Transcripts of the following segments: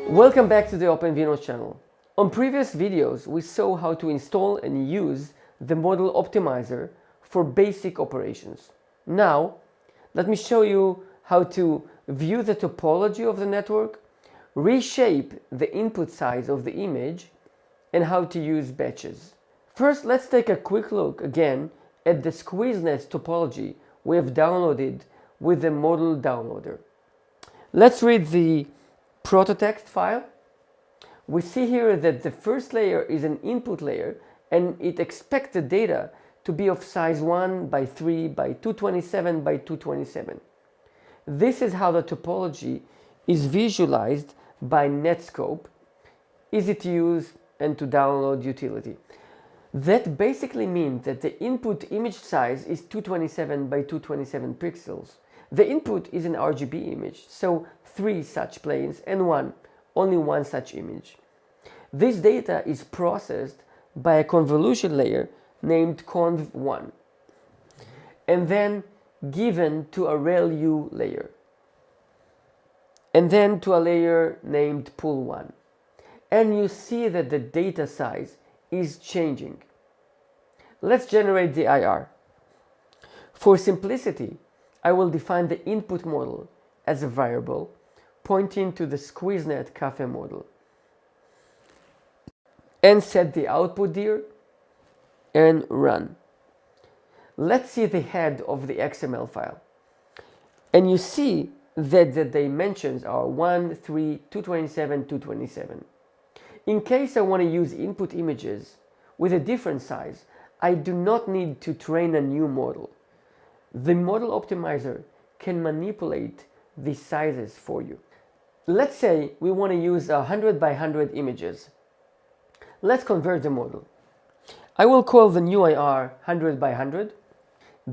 Welcome back to the OpenVINO channel. On previous videos, we saw how to install and use the model optimizer for basic operations. Now, let me show you how to view the topology of the network, reshape the input size of the image, and how to use batches. First, let's take a quick look again at the SqueezeNet topology we have downloaded with the model downloader. Let's read the prototext file. We see here that the first layer is an input layer and it expects the data to be of size 1 by 3 by 227 by 227. This is how the topology is visualized by Netscope, easy to use and to download utility. That basically means that the input image size is 227 by 227 pixels. The input is an RGB image, so 3 such planes and only one such image. This data is processed by a convolution layer named conv1 and then given to a ReLU layer and then to a layer named pool1. And you see that the data size is changing. Let's generate the IR. For simplicity, I will define the input model as a variable pointing to the SqueezeNet Cafe model and set the output dir and run. Let's see the head of the XML file. And you see that the dimensions are 1, 3, 227, 227. In case I want to use input images with a different size, I do not need to train a new model. The model optimizer can manipulate the sizes for you. Let's say we want to use 100 by 100 images. Let's convert the model. I will call the new IR 100 by 100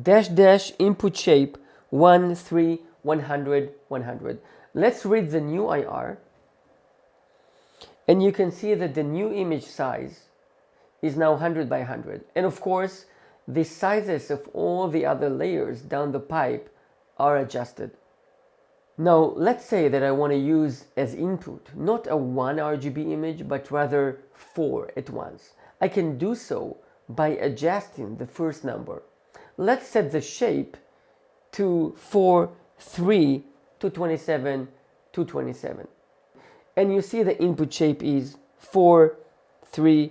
dash input shape 1, 3, 100, 100. Let's read the new IR and you can see that the new image size is now 100 by 100. And of course, the sizes of all the other layers down the pipe are adjusted. Now, let's say that I want to use as input not a 1 RGB image, but rather 4 at once. I can do so by adjusting the first number. Let's set the shape to 4, 3, 227, 227. And you see the input shape is 4, 3,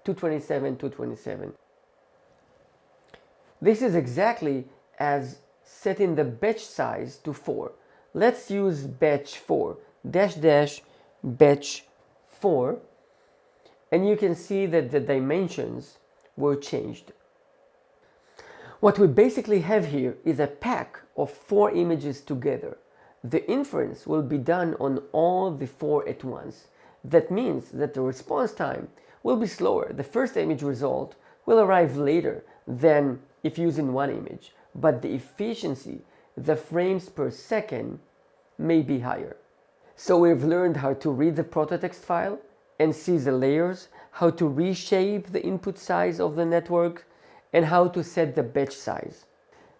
227, 227. This is exactly as setting the batch size to 4. Let's use batch 4, dash batch 4, and you can see that the dimensions were changed. What we basically have here is a pack of 4 images together. The inference will be done on all the 4 at once. That means that the response time will be slower. The first image result will arrive later than if using one image, but the efficiency, the frames per second, may be higher. So we've learned how to read the prototext file and see the layers, how to reshape the input size of the network, and how to set the batch size.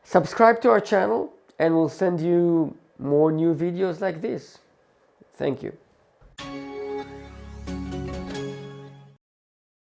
Subscribe to our channel and we'll send you more new videos like this. Thank you.